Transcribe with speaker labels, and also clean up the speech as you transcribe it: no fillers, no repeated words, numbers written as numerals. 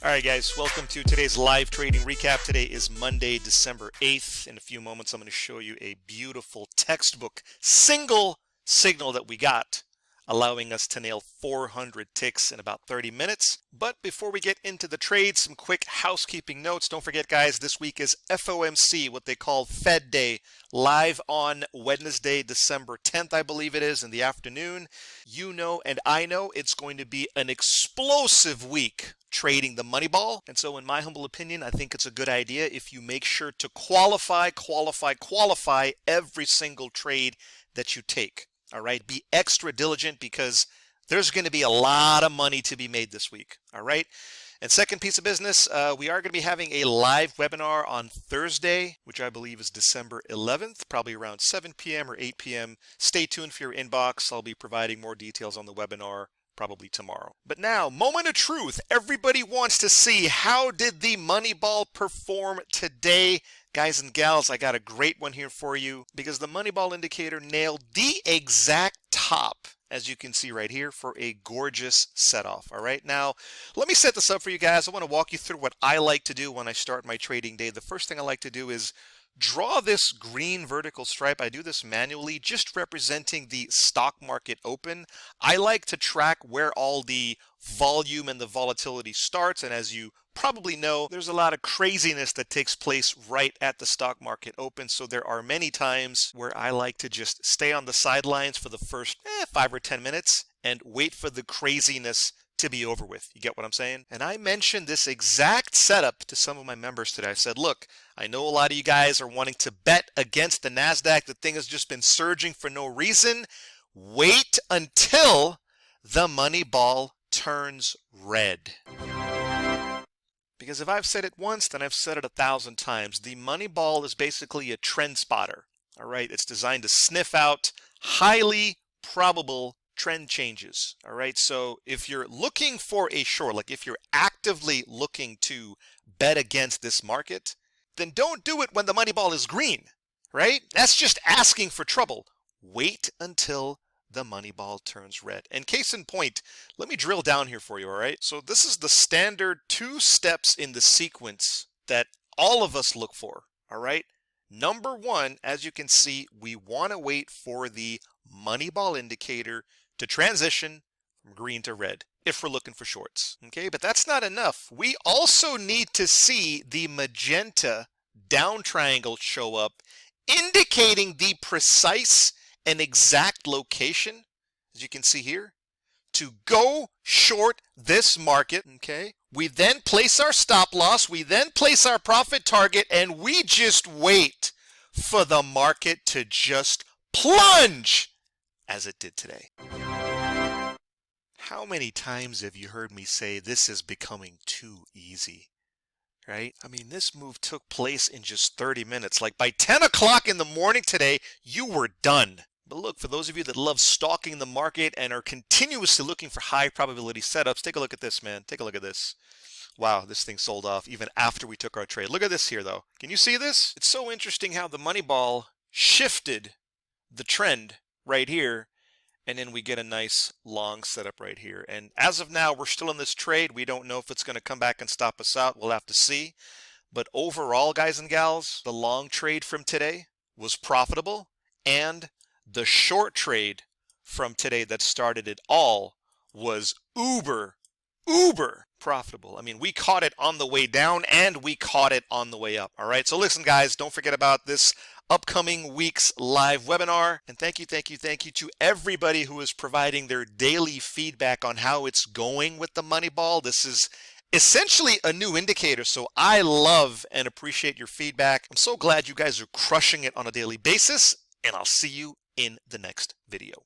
Speaker 1: All right, guys, welcome to today's live trading recap. Today is Monday, December 8th. In a few moments, I'm going to show you a beautiful textbook single signal that we got, allowing us to nail 400 ticks in about 30 minutes. But before we get into the trade, some quick housekeeping notes. Don't forget, guys, this week is FOMC, what they call Fed Day, live on Wednesday, December 10th, I believe it is, in the afternoon. You know and I know it's going to be an explosive week trading the money ball. And so in my humble opinion, I think it's a good idea if you make sure to qualify every single trade that you take. All right, be extra diligent because there's going to be a lot of money to be made this week. All right. And second piece of business, we are going to be having a live webinar on Thursday, which I believe is December 11th, probably around 7 p.m. or 8 p.m. Stay tuned for your inbox. I'll be providing more details on the webinar probably tomorrow. But now, moment of truth. Everybody wants to see, how did the money ball perform today? Guys and gals, I got a great one here for you because the money ball indicator nailed the exact top, as you can see right here, for a gorgeous set off. All right, now let me set this up for you guys. I want to walk you through what I like to do when I start my trading day. The first thing I like to do is draw this green vertical stripe. I do this manually, just representing the stock market open. I like to track where all the volume and the volatility starts, and as you probably know, there's a lot of craziness that takes place right at the stock market open. So there are many times where I like to just stay on the sidelines for the first 5 or 10 minutes and wait for the craziness to be over with. You get what I'm saying? And I mentioned this exact setup to some of my members today. I said, look, I know a lot of you guys are wanting to bet against the NASDAQ. The thing has just been surging for no reason. Wait until the money ball turns red. Because if I've said it once, then I've said it 1,000 times. The money ball is basically a trend spotter. All right, it's designed to sniff out highly probable trend changes. All right, so if you're looking for a short, like if you're actively looking to bet against this market, then don't do it when the money ball is green, right? That's just asking for trouble. Wait until the money ball turns red. And case in point, let me drill down here for you. All right, so this is the standard 2 steps in the sequence that all of us look for. All right, number 1, as you can see, we want to wait for the money ball indicator to transition from green to red if we're looking for shorts. Okay, but that's not enough. We also need to see the magenta down triangle show up, indicating the precise and exact location, as you can see here, to go short this market. Okay, we then place our stop loss, we then place our profit target, and we just wait for the market to just plunge as it did today. How many times have you heard me say this is becoming too easy, right? I mean, this move took place in just 30 minutes. Like by 10 o'clock in the morning today, you were done. But look, for those of you that love stalking the market and are continuously looking for high probability setups, take a look at this, man. Take a look at this. Wow, this thing sold off even after we took our trade. Look at this here, though. Can you see this? It's so interesting how the money ball shifted the trend right here, and then we get a nice long setup right here. And as of now, we're still in this trade. We don't know if it's going to come back and stop us out. We'll have to see. But overall, guys and gals, the long trade from today was profitable, and the short trade from today that started it all was uber profitable. I mean, we caught it on the way down and we caught it on the way up. All right, so listen, guys, don't forget about this upcoming week's live webinar. And thank you to everybody who is providing their daily feedback on how it's going with the money ball. This is essentially a new indicator, so I love and appreciate your feedback. I'm so glad you guys are crushing it on a daily basis, and I'll see you in the next video.